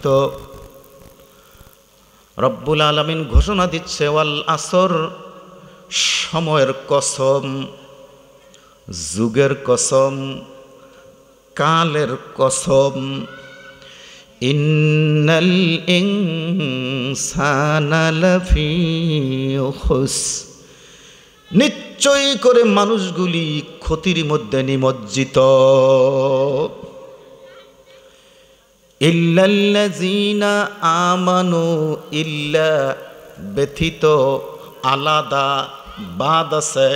নিমজ্জিত। রব্বুল আলামিন ঘোষণা দিচ্ছে ওয়াল আসর, সময়ের কসম, যুগের কসম, কালের কসম। ইন্নাল ইনসানা লাফি খুসর, নিশ্চয়ই করে মানুষগুলি ক্ষতির মধ্যে নিমজ্জিত। ইল্লাল্লাযীনা আমানু, ইল্লা ব্যথিত, আলাদা, বাদ আছে।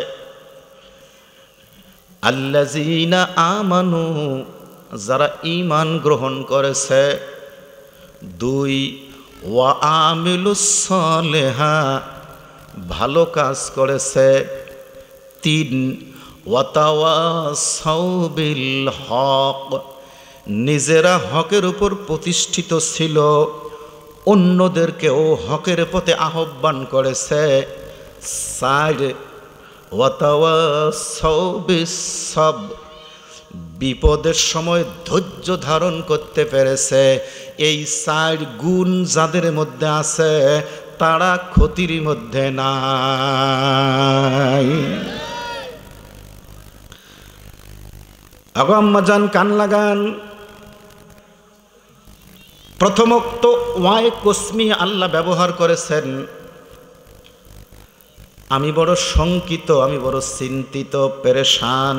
আল্লাযীনা আমানু, যারা ঈমান গ্রহণ করেছে। 2 ওয়া আমিলুস সালিহাত, ভালো কাজ করেছে। 3 ওয়া তাওয়াসাউ বিল হক, নিজেরা হকের উপর প্রতিষ্ঠিত ছিল, অন্যদেরকেও হকের পথে আহ্বান করেছে। 4 ওয়া তাওয়াসাউ বিস সাবর, বিপদের সময় ধৈর্য ধারণ করতে পেরেছে। এই 4 গুণ যাদের মধ্যে আছে তারা ক্ষতির মধ্যে নাই। আগো আম্মাজান কান লাগান। প্রথমত ওয়াই কসমি আল্লাহ ব্যবহার করেছেন। আমি বড় শঙ্কিত, আমি বড় চিন্তিত, পেরেশান।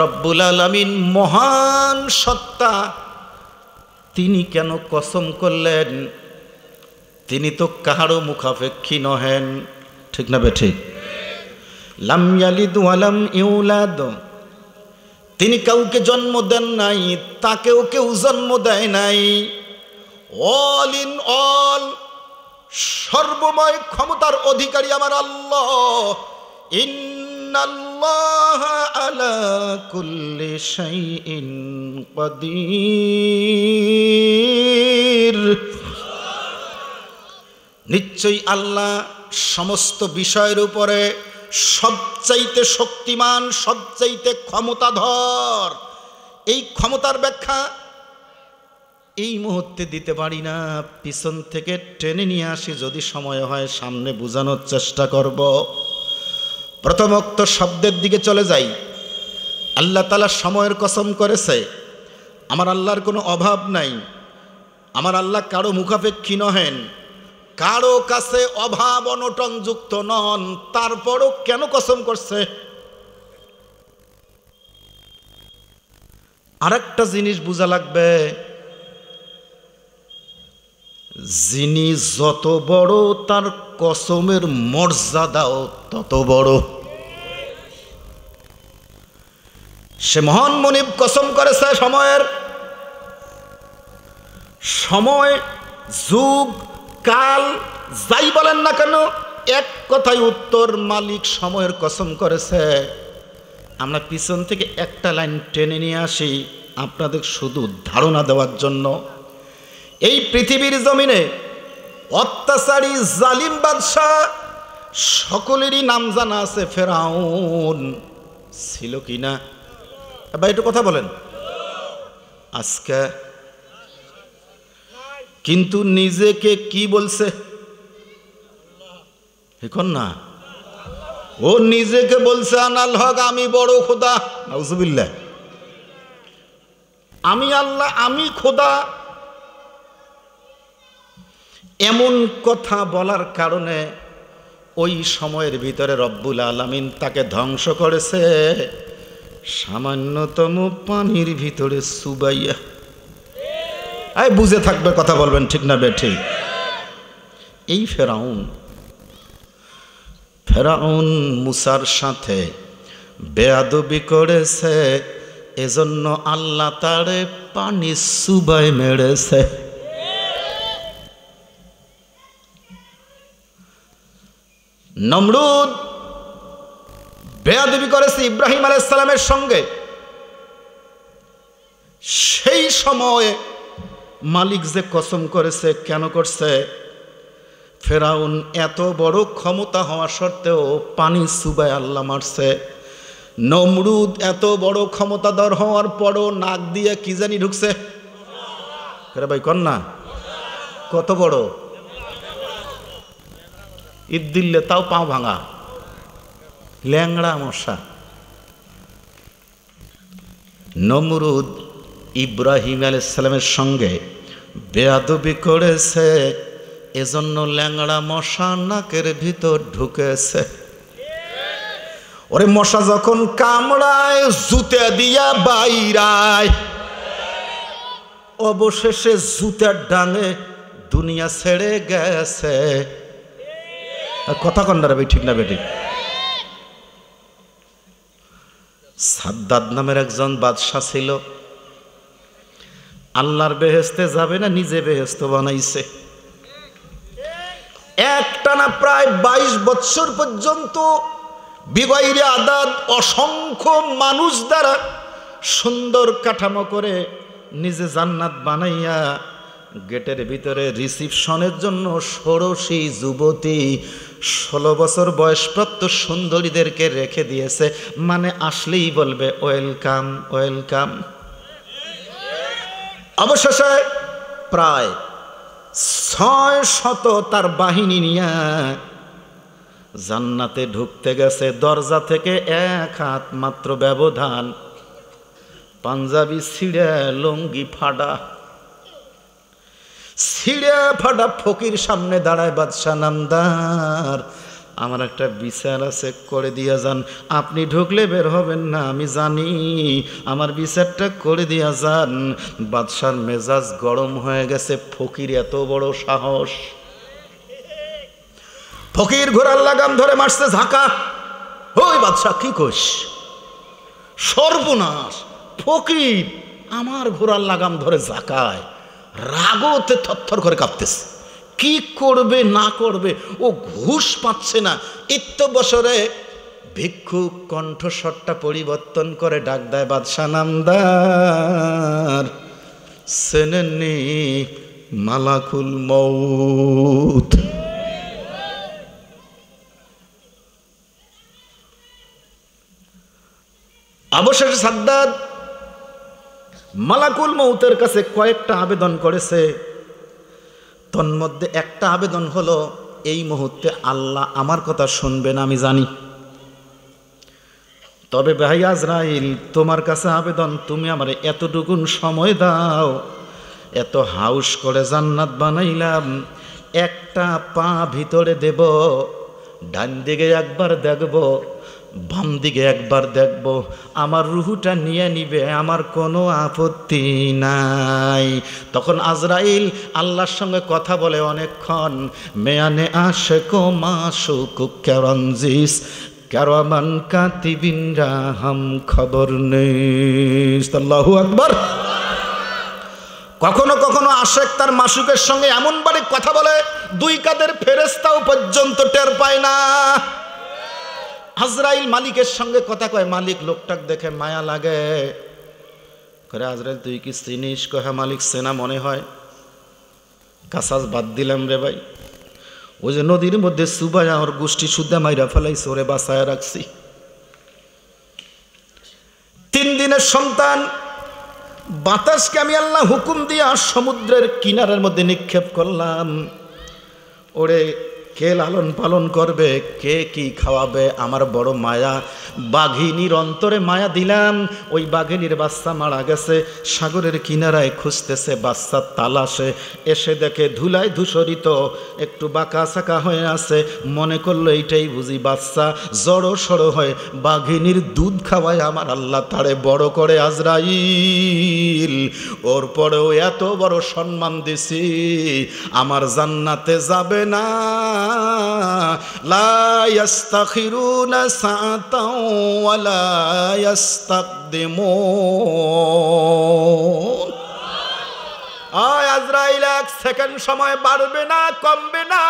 রব্বুল আলামিন মহান সত্তা, তিনি কেন কসম করলেন? তিনি তো কাহারও মুখাপেক্ষী নহেন, ঠিক না বেঠিক? লাম ইয়ালিদ ওয়া লাম ইউলাদ, তিনি কাউকে জন্ম দেন নাই, তাকেও কেউ জন্ম দেয় নাই। অল ইন অল, সর্বময় ক্ষমতার অধিকারী আমার আল্লাহ। ইন্নাল্লাহা আলা কুল্লি শাইইন কাদির, নিশ্চয়ই আল্লাহ সমস্ত বিষয়ের উপরে সবচাইতে শক্তিমান, সবচাইতে ক্ষমতাধর। এই ক্ষমতার ব্যাখ্যা এই মুহূর্তে দিতে পারি না, পিছন থেকে টেনে নিয়ে আসি, যদি সময় হয় সামনে বোঝানোর চেষ্টা করব। প্রথমোক্ত শব্দের দিকে চলে যাই। আল্লাহ তাআলা সময়ের কসম করেছে। আমার আল্লাহর কোনো অভাব নাই, আমার আল্লাহ কারো মুখাপেক্ষী নহেন, কারো কাছে অভাব অনটন যুক্ত নন। তারপরও কেন কসম করছে? আরেকটা জিনিস বোঝা লাগবে, যিনি যত বড় তার কসমের মর্যাদাও তত বড়। সে মহান মুনিব কসম করেছে সময়ের। সময়, যুগ, কাল যাই বলেন না কেন, এক কথায় উত্তর, মালিক সময়ের কসম করেছে। আমরা পিছন থেকে একটা লাইন টেনে নিয়ে আসি আপনাদের শুধু ধারণা দেওয়ার জন্য। এই পৃথিবীর জমিনে অত্যাচারী জালিম বাদশাহ সকলেরই নাম জানা আছে। ফেরাউন ছিল কি না? ভাই একটু কথা বলেন। আজকে কিন্তু নিজেকে কি বলছে এখন না? ও নিজেকে বলছে আনাল হক, আমি বড় খোদা। নাউজুবিল্লাহ, আমি আল্লাহ, আমি খোদা। এমন কথা বলার কারণে ওই সময়ের ভিতরে রব্বুল আলামিন তাকে ধ্বংস করেছে সামান্যতম পানির ভিতরে চুবাইয়া। আয় বুঝে থাকবে, কথা বলবেন, ঠিক না বেঠিক? এই ফেরাউন মুসার সাথে বেয়াদবি করেছে, এজন্য আল্লাহ তারে পানি চুবাই মেরেছে। নমরুদ বেয়াদবি করেছে ইব্রাহিম আলাইহিস সালামের সঙ্গে। সেই সময়ে মালিক যে কসম করেছে, কেন করছে? ফেরাউন এত বড় ক্ষমতা হওয়া সত্ত্বেও পানি চুবায় আল্লাহ মারছে। নমরুদ এত বড় ক্ষমতাধর হওয়ার পরও নাক দিয়ে কি জানি ঢুকছে। করে ভাই কন না, কত বড় ঈদ দিল্লে তাও পাও ভাঙা, ল্যাংড়া মশা। নমরুদ ইব্রাহিম আলাইহিস সালামের সঙ্গে বেয়াদবি করেছে, এজন্য ল্যাংড়া মশা নাকের ভিতর ঢুকেছে। ওরে মশা যখন কামড়ায় জুতে দিয়া বাইরায়, অবশেষে জুতার ডাঙে দুনিয়া ছেড়ে গেছে। কথা কন্ডারা ভাই, ঠিক না বেটি? সাদ্দাদ নামের একজন বাদশা ছিল, আল্লাহর বেহেশতে যাবে না, নিজে বেহেশত বানাইছে। একটানা প্রায় 22 বছর পর্যন্ত বিগয়রে আদাত অসংখ্য মানুষ দ্বারা সুন্দর কাঠামো করে নিজে জান্নাত বানাইয়া গেটের ভিতরে রিসিপশনের জন্য ষোড়শী যুবতী 16 বছর বয়সপ্রাপ্ত সুন্দরীদেরকে রেখে দিয়েছে, মানে আসলেই বলবে ওয়েলকাম ওয়েলকাম। অবশেষে প্রায় 600 তার বাহিনী নিয়ে জান্নাতে ঢুকতে গেছে। দরজা থেকে 1 হাত মাত্র ব্যবধান, পাঞ্জাবি ছিঁড়ে লুঙ্গি ফাড়া, ছিঁড়ে ফাটা ফকির সামনে দাঁড়ায়। বাদশা নামদার, আমার একটা বিচার আছে, করে দিয়া যান। আপনি ঢুকলে বের হবেন না আমি জানি, আমার বিচারটা করে দিয়া যান। বাদশার মেজাজ গরম হয়ে গেছে, ফকির এত বড় সাহস। ফকির ঘোড়ার লাগাম ধরে মারছে ঝাঁকা। ওই বাদশা কি কইস? সর্বনাশ, ফকির আমার ঘোড়ার লাগাম ধরে ঝাঁকায়। রাগতে থরথর করে কাঁপতেছে, কি করবে না করবে ও ঘুষ পাচ্ছে না। বছরে ভিক্ষুক কণ্ঠস্বরটা পরিবর্তন করে ডাক দেয়, বাদশা নামদার, চেনেননি মালাকুল মউত? অবশেষে সাদ্দাদ মালাকুল মউতের কাছে কয়েকটা আবেদন করেছে। তন্মধ্যে একটা আবেদন হলো, এই মুহূর্তে আল্লাহ আমার কথা শুনবেন আমি জানি, তবে ভাই আজরাইল তোমার কাছে আবেদন, তুমি আমার এতটুকুন সময় দাও। এত হাউস করে জান্নাত বানাইলাম, একটা পা ভিতরে দেব, ডান দিকে একবার দেখব, বাম দিকে একবার দেখব, আমার রুহুটা নিয়ে নিবে, আমার কোনো আপত্তি নাই। তখন আজরাইল আল্লাহর সঙ্গে কথা বলে অনেকক্ষণ। মেয়ানে আশেক মাসুক কেরঞ্জিস কেরামান কাতিবিনরা হাম খবর নেই। আল্লাহু আকবার। কখনো কখনো আশেক তার মাসুকের সঙ্গে এমনভাবে কথা বলে 2 কাঁধের ফেরেশতাও পর্যন্ত টের পায় না। আজরাইল মালিকের সঙ্গে কথা কয়, মালিক লোকটাক দেখে মায়া লাগে। করে আজরাইল তুই কি চিনিস? কয় হ্যাঁ মালিক, সেনা মনে হয়। কাসাজ বাদ দিলাম রে ভাই, ওই যে নদীর মধ্যে সুবাই আমার গোষ্ঠী সুদ্ধা মাইরা ফেলাইছে, ওরে বাঁচায় রাখছি। 3 দিনের সন্তান বাতাসকে আমি আল্লাহ হুকুম দিয়া সমুদ্রের কিনারের মধ্যে নিক্ষেপ করলাম। ওরে কে লালন পালন করবে, কে কি খাওয়াবে, আমার বড় মায়া। বাঘিনীর অন্তরে মায়া দিলাম। ওই বাঘিনীর বাচ্চা মারা গেছে, সাগরের কিনারায় খুঁজতেছে বাচ্চার তালাশে। এসে দেখে ধুলায় ধূসরিত, একটু বাঁকা চাকা হয়ে আছে। মনে করলো এইটাই বুঝি বাচ্চা, জড়ো সড়ো হয়ে বাঘিনীর দুধ খাওয়ায় আমার আল্লাহ তারে বড় করে। আজরাইল, ওর পরেও এত বড় সম্মান দিছি, আমার জান্নাতে যাবে না। লা ইস্তাখিরুনা সাআতাও ওয়া লা ইস্তাকদিমুন। আয় আজরাইল, 1 সেকেন্ড সময় বাড়বে না, কমবে না।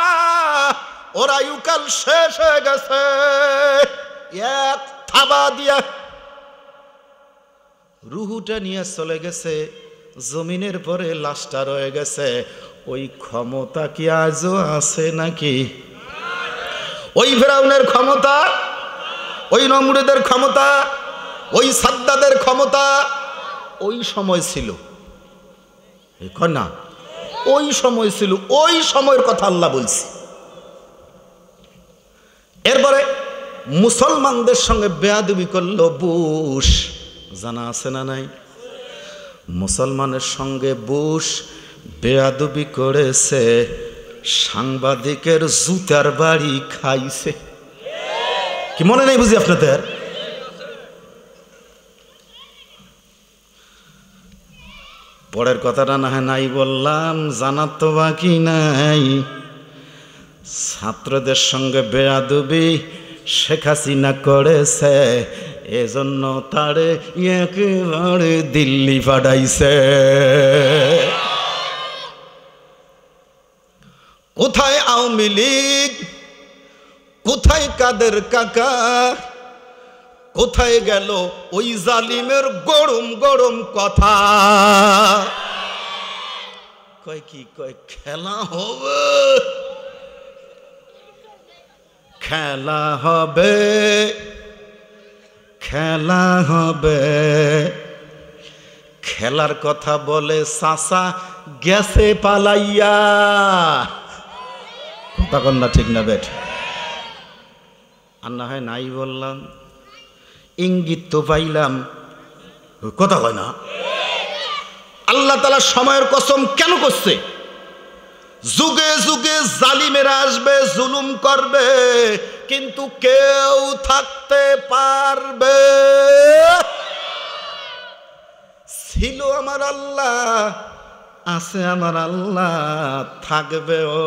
ওর আয়ুকাল শেষ হয়ে গেছে। এক থাবা দিয়া রুহুটা নিয়ে চলে গেছে। জমিনের পরে লাশটা রয়ে গেছে। ওই ক্ষমতা কি আজও আছে নাকি? ওই ফেরাউনের ক্ষমতা, ওই নমরুদের ক্ষমতা, ওই সাদ্দাদের ক্ষমতা ওই সময় ছিল, এখন না। ওই সময় ছিল, ওই সময়ের কথা আল্লাহ বলছি। এরপরে মুসলমানদের সঙ্গে বেয়াদবি করলো বুশ, জানা আছে না নাই? মুসলমানের সঙ্গে বুশ বেয়াদবি করেছে, সাংবাদিকের জুতার বাড়ি খাইছে। কি মনে নেই বুঝি আপনাদের? পরের কথাটা না হয় নাই বললাম, জানার তো বাকি নাই। ছাত্রদের সঙ্গে বেয়াদবি শেখ হাসিনা করেছে, এজন্য তারে একেবারে দিল্লি পাঠাইছে। কোথায় আওয়ামী লীগ, কোথায় কাদের কাকা, কোথায় গেল ওই জালিমের গরম গরম কথা? কয় কি কয়, খেলা হবে, খেলা হবে, খেলা হবে। খেলার কথা বলে চাচা গেছে পালাইয়া। তখন না ঠিক না বেঠ? আর না হয় নাই বললাম, ইঙ্গিত তো পাইলাম, কথা হয় না? আল্লাহ তাআলা সময়ের কসম কেন করছে? যুগে যুগে জালিমেরা আসবে, জুলুম করবে, কিন্তু কেউ থাকতে পারবে। ছিল আমার আল্লাহ, আছে আমার আল্লাহ, থাকবে ও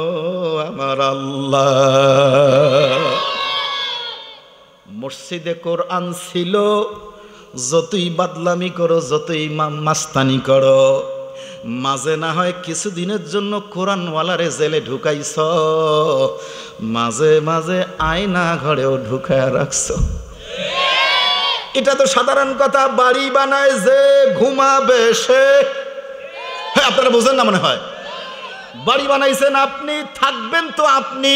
আমার আল্লাহ। মসজিদে কোরআন ছিল, যতই বাদলামি করো, যতই মাস্তানি করো, মাঝে না হয় কিছুদিনের জন্য কোরআনওয়ালারে জেলে ঢুকাইছ, মাঝে মাঝে আয়না ঘরেও ঢুকায় রাখছ। এটা তো সাধারণ কথা। বাড়ি বানায় যে ঘুমাবে সে, হ্যাঁ আপনারা বোঝেন না মনে হয়? বাড়ি বানাইছেন আপনি, থাকবেন তো আপনি।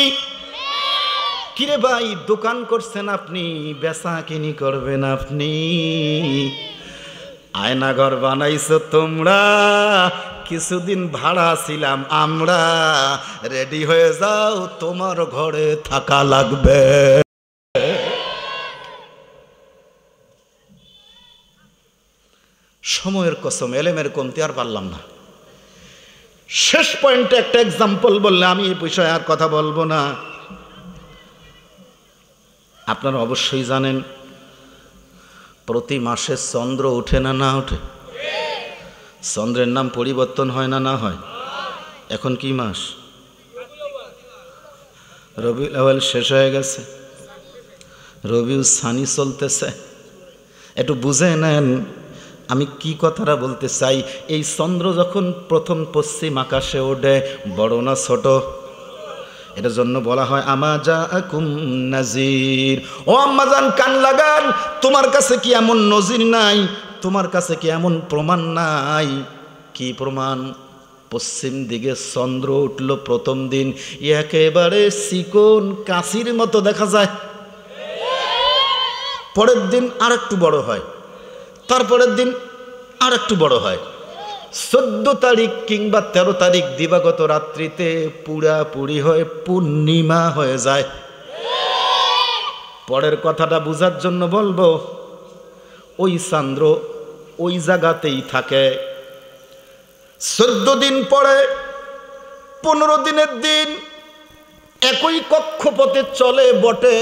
কিরে ভাই, দোকান করছেন আপনি, বেচা কিনি করবেন আপনি। আয়নাঘর বানাইছো তোমরা, কিছুদিন ভাড়া ছিলাম আমরা, রেডি হয়ে যাও, তোমার ঘরে থাকা লাগবে। সময়ের কসম, এলেমের কমতি আর পারলাম না। শেষ পয়েন্টে একটা এক্সাম্পল বললে আমি এই বিষয়ে আর কথা বলবো না। আপনারা অবশ্যই জানেন প্রতি মাসে চন্দ্র ওঠে না না ওঠে? চন্দ্রের নাম পরিবর্তন হয় না না হয়? এখন কি মাস? রবিউল আউয়াল শেষ হয়ে গেছে, রবিউল সানি চলতেছে। একটু বুঝে নেন আমি কি কথাটা বলতে চাই। এই চন্দ্র যখন প্রথম পশ্চিম আকাশে ওঠে, বড় না ছোট? এটার জন্য বলা হয় আমা জাআকুম নাজির। ও আম্মাজান কান লাগান, তোমার কাছে কি এমন নজির নাই? তোমার কাছে কি এমন প্রমাণ নাই? কি প্রমাণ? পশ্চিম দিকে চন্দ্র উঠল প্রথম দিন, একেবারে চিকন কাঁচির মতো দেখা যায়। পরের দিন আর একটু বড় হয়, তারপরের দিন আর একটু বড় হয়। 14 তারিখ কিংবা 13 তারিখ দিবাগত রাত্রিতে পুরাপুরি হয়ে পূর্ণিমা হয়ে যায়। পরের কথাটা বোঝার জন্য বলবো, ওই চন্দ্র ওই জায়গাতেই থাকে। 14 দিন পরে 15 দিনের দিন একই কক্ষপথে চলে বটে,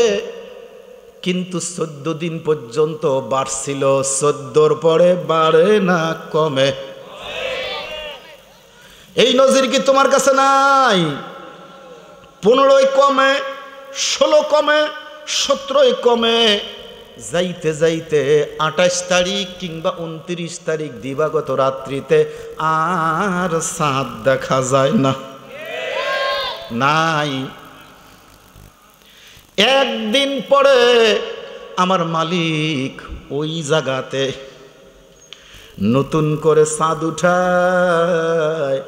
কিন্তু 14 দিন পর্যন্ত বাড়ছিল, 14-র পরে বাড়ে না, কমে। এই নজির কি তোমার কাছে নাই? 15 কমে, 16 কমে, 17 কমে, যাইতে যাইতে 28 তারিখ কিংবা 29 তারিখ দিবাগত রাত্রিতে আর চাঁদ দেখা যায় না, নাই। একদিন পরে আমার মালিক ওই জায়গাতে নতুন করে চাঁদ উঠায়।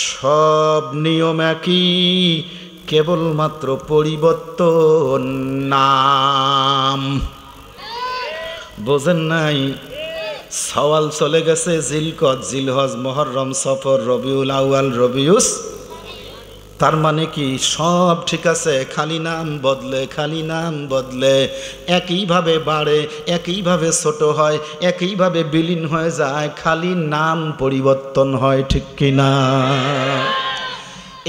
সব নিয়ম একই, কেবলমাত্র পরিবর্তন নাম। বোঝেন নাই? সওয়াল চলে গেছে জিলকদ, জিলহজ, মুহররম, সফর, রবিউল আউয়াল, রবিউস। তার মানে কি সব ঠিক আছে, খালি নাম বদলে, খালি নাম বদলে, একইভাবে বাড়ে, একইভাবে ছোট হয়, একইভাবে বিলীন হয়ে যায়, খালি নাম পরিবর্তন হয়, ঠিক কিনা?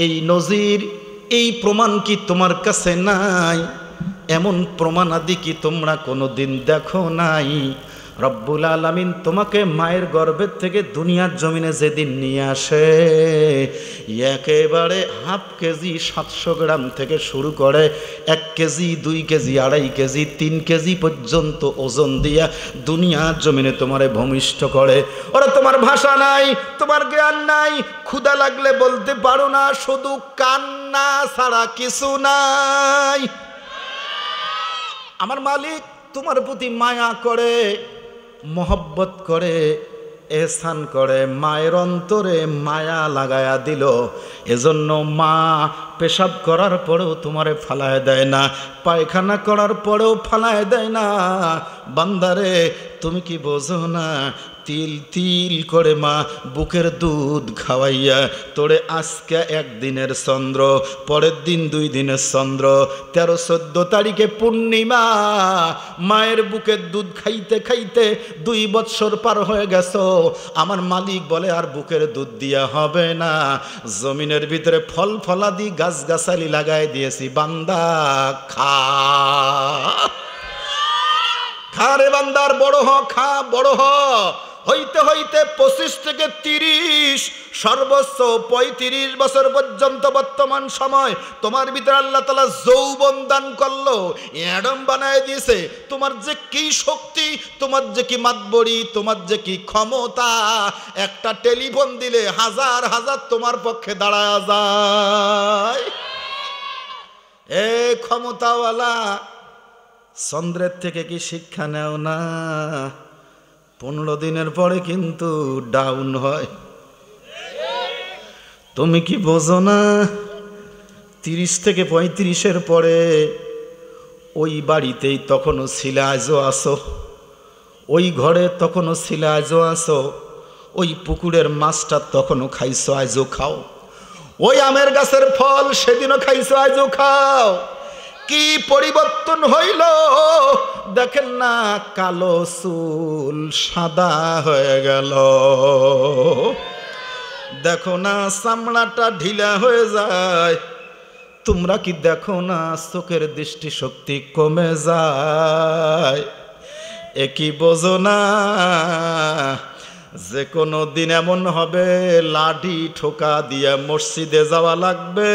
এই নজির, এই প্রমাণ কি তোমার কাছে নাই? এমন প্রমাণাদি কি তোমরা কোনো দিন দেখো নাই? রব্বুল আলামিন তোমাকে মায়ের গর্ভের থেকে দুনিয়ার জমিনে যেদিন নিয়ে আসে, একেবারে হাফ কেজি 700 গ্রাম থেকে শুরু করে 1 কেজি, 2 কেজি, 2.5 কেজি, 3 কেজি পর্যন্ত ওজন দিয়া দুনিয়ার জমিনে তোমারে ভূমিষ্ঠ করে। ওরা তোমার ভাষা নাই, তোমার জ্ঞান নাই, ক্ষুধা লাগলে বলতে পারো না, শুধু কান্না ছাড়া কিছু নাই। আমার মালিক তোমার প্রতি মায়া করে, মহব্বত করে, এহসান করে, মায়ের অন্তরে মায়া লাগায়া দিল। এজন্য মা পেশাব করার পরেও তোমারে ফালায় দেয় না, পায়খানা করার পরেও ফালায় দেয় না। বান্দারে তুমি কি বোঝো না? তিল তিল করে মা বুকের দুধ খাওয়াইয়া তোরে আজকে 1 দিনের চন্দ্র, পরের দিন 2 দিনের চন্দ্র, 13-14 তারিখে পূর্ণিমা, মায়ের বুকের দুধ খাইতে খাইতে 2 বৎসর পার হয়ে গেছো। আমার মালিক বলে আর বুকের দুধ দিয়া হবে না, জমিনের ভিতরে ফল ফলাদি গাছগাছালি লাগাই দিয়েছি, বান্দা খা, খা রে বান্দার, বড় হ, খা, বড় হ। হইতে হইতে 25 থেকে 30, সর্বোচ্চ 35 বছর পর্যন্ত বর্তমান সময় তোমার ভিতরে আল্লাহ তাআলা যৌবন দান করলো, অ্যাডম বানায় দিয়েছে। তোমার যে কি শক্তি, তোমার যে কি মাতবরি, তোমার যে কি ক্ষমতা, একটা টেলিফোন দিলে হাজার হাজার তোমার পক্ষে দাঁড়ায় যায়। এ ক্ষমতাওয়ালা, চন্দ্রের থেকে কি শিক্ষা নেও না? 15 দিনের পরে কিন্তু ডাউন হয়। তুমি কি বোঝো না? 30 থেকে 35-এর পরে ওই বাড়িতেই তখনও ছিলে, আজও আসো, ওই ঘরে তখনও ছিলে, আজও আসো, ওই পুকুরের মাছটা তখনও খাইছো, আজও খাও, ওই আমের গাছের ফল সেদিনও খাইছো, আজও খাও। কি পরিবর্তন হইল দেখেন না, কালো চুল সাদা হয়ে গেল, দেখো না চামড়াটা ঢিলা হয়ে যায়। তোমরা কি দেখো না চোখের দৃষ্টিশক্তি কমে যায়? একই বোঝো না যে কোনো দিন এমন হবে লাঠি ঠোকা দিয়া মসজিদে যাওয়া লাগবে,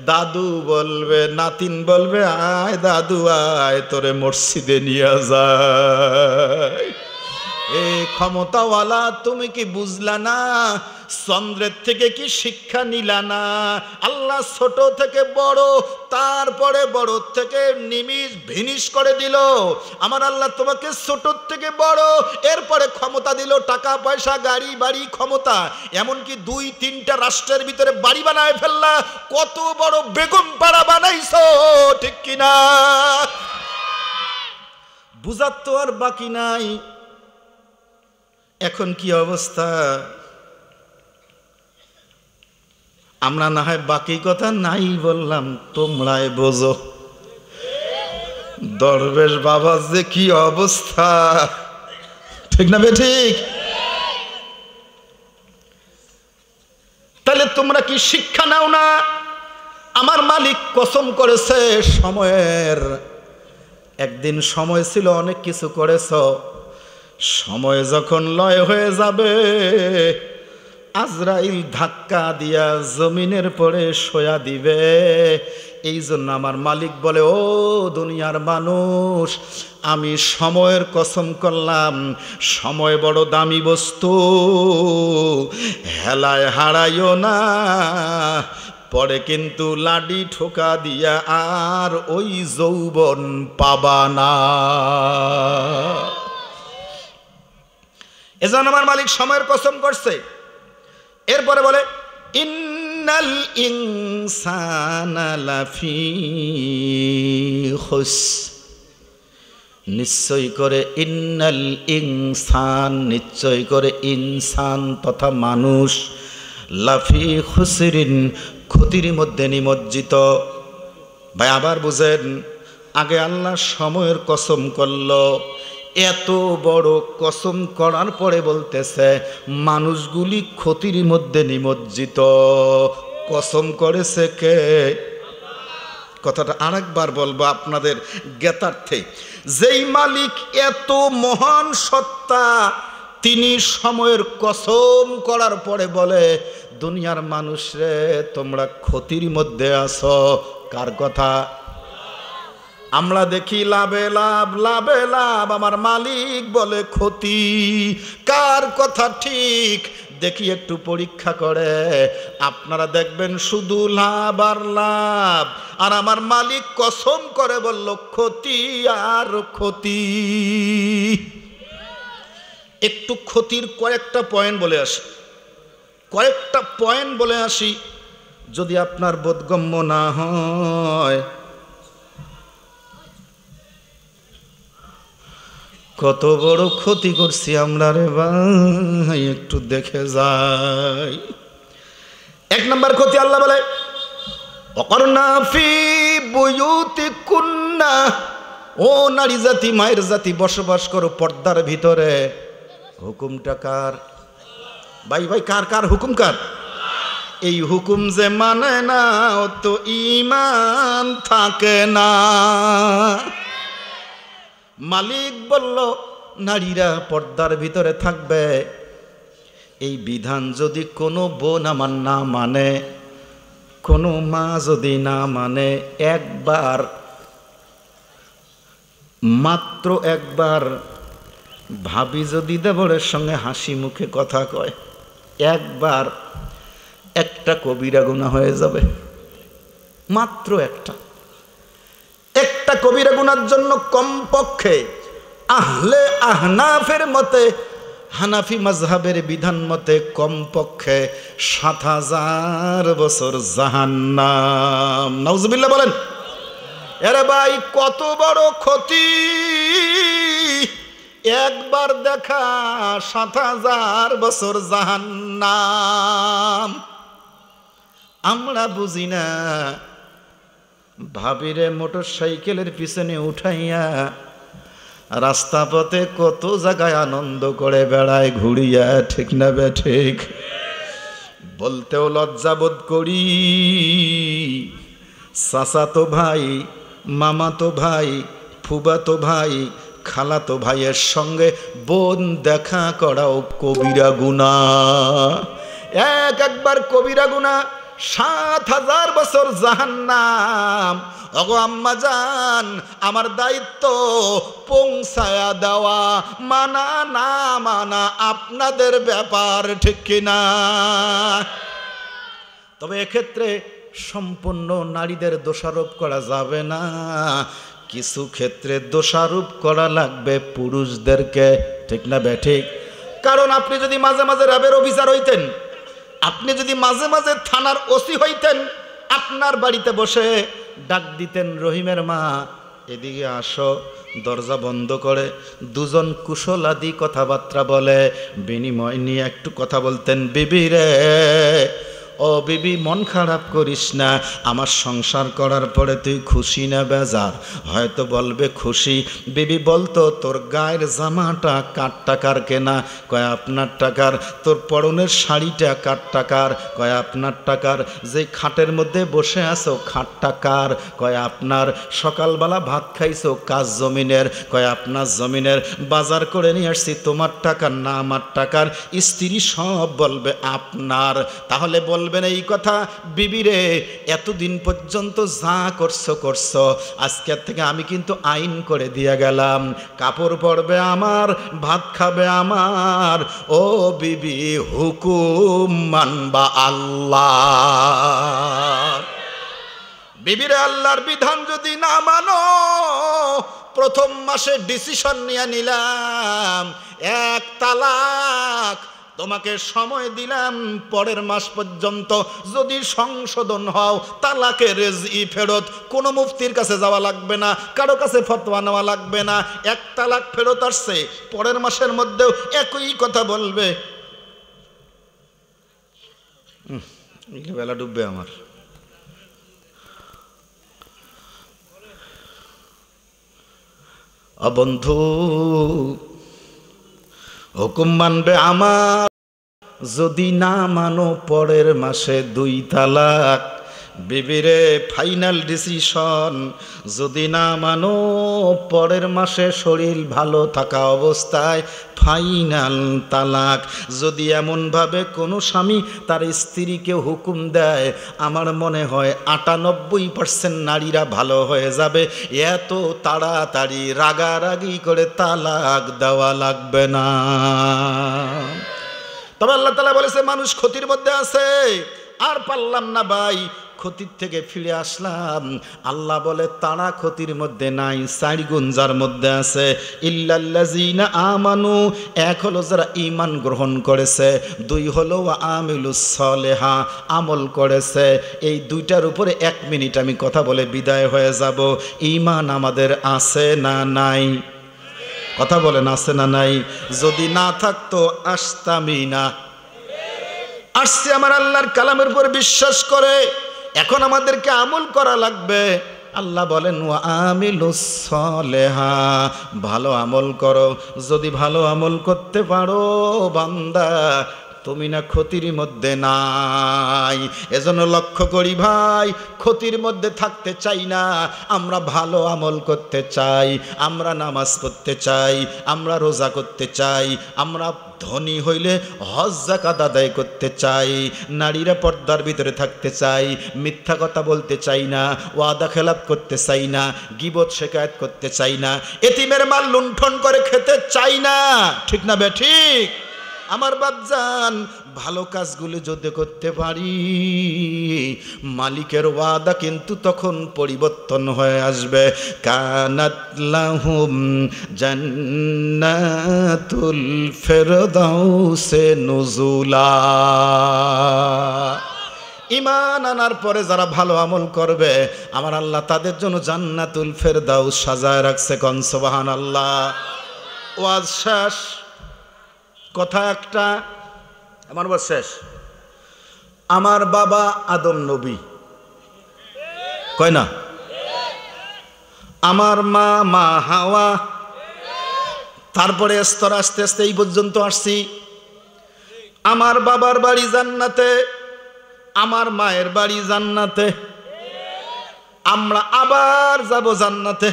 দাদু বলবে, নাতিন বলবে, আয় দাদু আয় তোরে মসজিদে নিয়ে যায়। এই ক্ষমতাওয়ালা তুমি কি বুঝলা না? চন্দ্রের থেকে কি শিক্ষা নিলা না? আল্লাহ ছোট থেকে বড়, তারপরে বড় থেকে নিমিষ ভিনিশ করে দিল। আমার আল্লাহ তোমাকে ছোট থেকে বড়, এরপরে ক্ষমতা দিল, টাকা পয়সা, গাড়ি বাড়ি, ক্ষমতা, এমনকি 2-3টা রাষ্ট্রের ভিতরে বাড়ি বানায় ফেললা। কত বড় বেগম পাড়া বানাইছো, ঠিক কিনা? বুঝার তো আর বাকি নাই। এখন কি অবস্থা? আমরা না হয় বাকি কথা নাই বললাম, তোমরাই বোঝো দরবেশ বাবা যে কি অবস্থা, ঠিক না ঠিক? তাহলে তোমরা কি শিক্ষা নাও না? আমার মালিক কসম করেছে সময়ের, একদিন সময় ছিল অনেক কিছু করেছ, সময় যখন লয় হয়ে যাবে আজরাইল ধাক্কা দিয়া জমিনের পরে শোয়া দিবে। এই জন্য আমার মালিক বলে, ও দুনিয়ার মানুষ, আমি সময়ের কসম করলাম, সময় বড় দামি বস্তু, হেলায় হারাইও না, পরে কিন্তু লাডি ঠোকা দিয়া আর ওই যৌবন পাবা না। এজন্য আমার মালিক সময়ের কসম করছে। এরপরে বলে, ইন্নাল ইনসানা লাফি খুসর, নিশ্চয় করে ইন্নাল ইনসান, নিশ্চয় করে ইনসান তথা মানুষ, লাফি খুসরিন, ক্ষতির মধ্যে নিমজ্জিত। ভাই আবার বুঝেন, আগে আল্লাহ সময়ের কসম করল, এত বড় কসম করার পরে বলতেছে মানুষগুলি ক্ষতির মধ্যে নিমজ্জিত। কসম করেছে কে? কথাটা আরেকবার বলবো আপনাদের জ্ঞাতার্থে। যেই মালিক এত মহান সত্তা, তিনি সময়ের কসম করার পরে বলে দুনিয়ার মানুষরে তোমরা ক্ষতির মধ্যে আছো। কার কথা? আমরা দেখি লাভে লাভ, লাভে লাভ, আমার মালিক বলে ক্ষতি। কার কথা ঠিক দেখি একটু পরীক্ষা করে, আপনারা দেখবেন শুধু লাভ আর লাভ, আর আমার মালিক কসম করে বলল ক্ষতি আর ক্ষতি। একটু ক্ষতির কয়েকটা পয়েন্ট বলে আসি, কয়েকটা পয়েন্ট বলে আসি, যদি আপনার বোধগম্য না হয়। কত বড় ক্ষতি করছি আমরা রে ভাই, একটু দেখে যাই। এক নম্বর ক্ষতি আল্লাহ বলে অকর্ণা ফি বুয়ুতিকুন্না, ও নারী জাতি, মায়ের জাতি, বসবাস করো পর্দার ভিতরে। হুকুমটা কার? ভাই ভাই কার? কার হুকুম? কার? এই হুকুম যে মানে না ও তো ঈমান থাকে না। মালিক বলল নারীরা পর্দার ভিতরে থাকবে। এই বিধান যদি কোনো বোন আমার না মানে, কোনো মা যদি না মানে, একবার, মাত্র একবার ভাবি যদি দেবরের সঙ্গে হাসি মুখে কথা কয়, একবার একটা কবিরা গুনাহ হয়ে যাবে। মাত্র একটা কবিরা গুনার জন্য কমপক্ষে আহলে আহনাফের মতে, হানাফি মাযহাবের বিধান মতে কমপক্ষে ৭,০০০ বছর জাহান্নাম। নাউজুবিল্লাহ বলেন। আরে ভাই কত বড় ক্ষতি! একবার দেখা ৭,০০০ বছর জাহান্নাম। আমরা বুঝি না, ভাবিরে মোটর সাইকেলের পিছনে উঠাইয়া রাস্তা পথে কত জায়গায় আনন্দ করে বেড়ায় ঘুরিয়া, ঠিক না বে ঠিক? বলতেও লজ্জাবোধ করি। চাচাতো ভাই, মামাতো ভাই, ফুবাতো ভাই, খালাতো ভাইয়ের সঙ্গে বোন দেখা করাও কবিরা গুনাহ। একবার কবিরা গুনাহ, ৭,০০০ বছর জাহান্নাম। ওগো আম্মা জান, আমার দায়িত্ব পৌঁছায়া দেওয়া, মানা না মানা আপনাদের ব্যাপার, ঠিক কিনা? তবে এক্ষেত্রে সম্পূর্ণ নারীদের দোষারোপ করা যাবে না, কিছু ক্ষেত্রে দোষারোপ করা লাগবে পুরুষদেরকে, ঠিক না বে ঠিক? কারণ আপনি যদি মাঝে মাঝে র্যাবের অফিসার হইতেন, আপনি যদি মাঝে মাঝে থানার ওসি হইতেন, আপনার বাড়িতে বসে ডাক দিতেন রহিমের মা এদিকে আসো, দরজা বন্ধ করে দুজন কুশলাদি কথাবার্তা বলে বিনিময় নিয়ে একটু কথা বলতেন। বিবি রে, ও বিবি মন খারাপ করিস না, আমার সংসার করার পরে তুই খুশি না বেজার? হয়তো বলবে খুশি। বিবি বলতো তোর গায়ের জামাটা কার টাকার কেনা? কয় আপনার টাকার। তোর পরনের শাড়িটা কার টাকার? কয় আপনার টাকার। যে খাটের মধ্যে বসে আছো খাটটা কার? কয় আপনার। সকালবেলা ভাত খাইছো কাজ জমিনের? কয় আপনার জমিনের। বাজার করে নিয়ে আসছি তোমার টাকার না আমার টাকার? স্ত্রী সব বলবে আপনার। তাহলে বলবেন এই কথা, বিবিরে এতদিন পর্যন্ত যা করছো করছো, আজকের থেকে আমি কিন্তু আইন করে দিয়ে গেলাম, কাপড় পরবে আমার, ভাত খাবে আমার। ও বিবি হুকুম মানবা আল্লাহ। বিবিরে আল্লাহর বিধান যদি না মানো, প্রথম মাসে ডিসিশন নিয়ে নিলাম 1 তালাক, তোমাকে সময় দিলাম পরের মাস পর্যন্ত, যদি সংশোধন হও তালাকের রেজি ফেরত। কোনো মুফতির কাছে যাওয়া লাগবে না, কারো কাছে ফতোয়া নেওয়া লাগবে না। এক তালাক ফেরত আসছে, পরের মাসের মধ্যেও একই কথা বলবে। বেলা ডুববে আমার। বন্ধু, হুকুম মানবে আমার, যদি না মানো পরের মাসে 2 তালাক। বিবিরে ফাইনাল ডিসিশন, যদি না মানো পরের মাসে শরীর ভালো থাকা অবস্থায় ফাইনাল তালাক। যদি এমনভাবে কোনো স্বামী তার স্ত্রীকে হুকুম দেয়, আমার মনে হয় 98% নারীরা ভালো হয়ে যাবে। এত তাড়াতাড়ি রাগারাগি করে তালাক দেওয়া লাগবে না। তবে আল্লাহ তাআলা বলেছে মানুষ ক্ষতির মধ্যে আছে, আর পারলাম না ভাই, ক্ষতির থেকে ফিরে আসলাম। আল্লাহ বলে তারা ক্ষতির মধ্যে নাই, 4 গুণ যার মধ্যে আছে। ইল্লাল্লাযীনা আমানু, 1 হলো যারা ঈমান গ্রহণ করেছে, 2 হলো আমিলুস সলিহা, আমল করেছে। এই 2টার উপরে 1 মিনিট আমি কথা বলে বিদায় হয়ে যাব। ঈমান আমাদের আছে না নাই? কথা বলেন আছে না নাই? যদি না থাকতো আসতামই না। আসছে আমার আল্লাহর কালামের উপর বিশ্বাস করে। এখন আমাদেরকে আমল করা লাগবে। আল্লাহ বলেন ওয়া আমিলুস সলিহা, ভালো আমল করো। যদি ভালো আমল করতে পারো বান্দা, তুমি না ক্ষতির মধ্যে নাই। এজন্য লক্ষ্য করি ভাই, ক্ষতির মধ্যে থাকতে চাই না। আমরা ভালো আমল করতে চাই, আমরা নামাজ পড়তে চাই, আমরা রোজা করতে চাই, আমরা ধনী হইলে হজ যাকাত আদায় করতে চাই, নারীরা পর্দার ভিতরে থাকতে চাই, মিথ্যা কথা বলতে চাই না, ওয়াদা খেলাপ করতে চাই না, গীবত শিকায়েত করতে চাই না, এতিমের মাল লুণ্ঠন করে খেতে চাই না। ঠিক না বে ঠিক? আমার বাপজান, ভালো কাজগুলো যদি করতে পারি, মালিকের ওয়াদা কিন্তু তখন পরিবর্তন হয়ে আসবে। কানাত লাহুম জান্নাতুল ফিরদাউসে নুজুলা। ঈমান আনার পরে যারা ভালো আমল করবে, আমার আল্লাহ তাদের জন্য জান্নাতুল ফিরদাউস সাজায় রাখছে। কোন সুবহানাল্লাহ। ওয়াজ শেষ, কথা একটা, আমার ওয়াজ শেষ। আমার বাবা আদম নবী, কয় না? আমার মা মা হাওয়া। তারপরে স্তর আস্তে আস্তে এই পর্যন্ত আসছি। আমার বাবার বাড়ি জান্নাতে, আমার মায়ের বাড়ি জান্নাতে, আমরা আবার যাব জান্নাতে।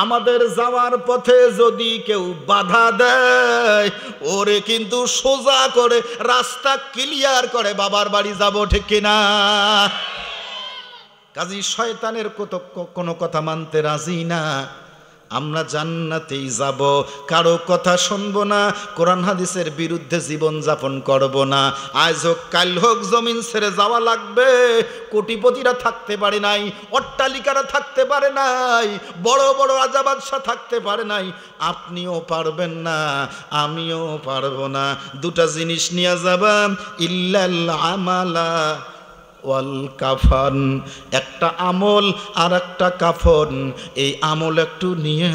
আমাদের যাওয়ার পথে যদি কেউ বাধা দেয়, ওরে কিন্তু সোজা করে রাস্তা ক্লিয়ার করে বাবার বাড়ি যাব। ঠিক কিনা? কাজী শয়তানের কোনো কথা মানতে রাজি না। আমরা জান্নাতেই যাব, কারো কথা শুনবো না, কোরআন হাদিসের বিরুদ্ধে জীবন যাপন করব না। আজ হোক কাল হোক জমিন ছেড়ে যাওয়া লাগবে। কোটিপতিরা থাকতে পারে নাই, অট্টালিকারা থাকতে পারে নাই, বড় বড় রাজা বাদশাহ থাকতে পারে নাই। আপনিও পারবেন না, আমিও পারবো না। 2টা জিনিস নিয়ে যাবা, ইল্লাল আমালা ওয়াল কাফন। একটা আমল আর একটা কাফন। এই আমল একটু নিয়ে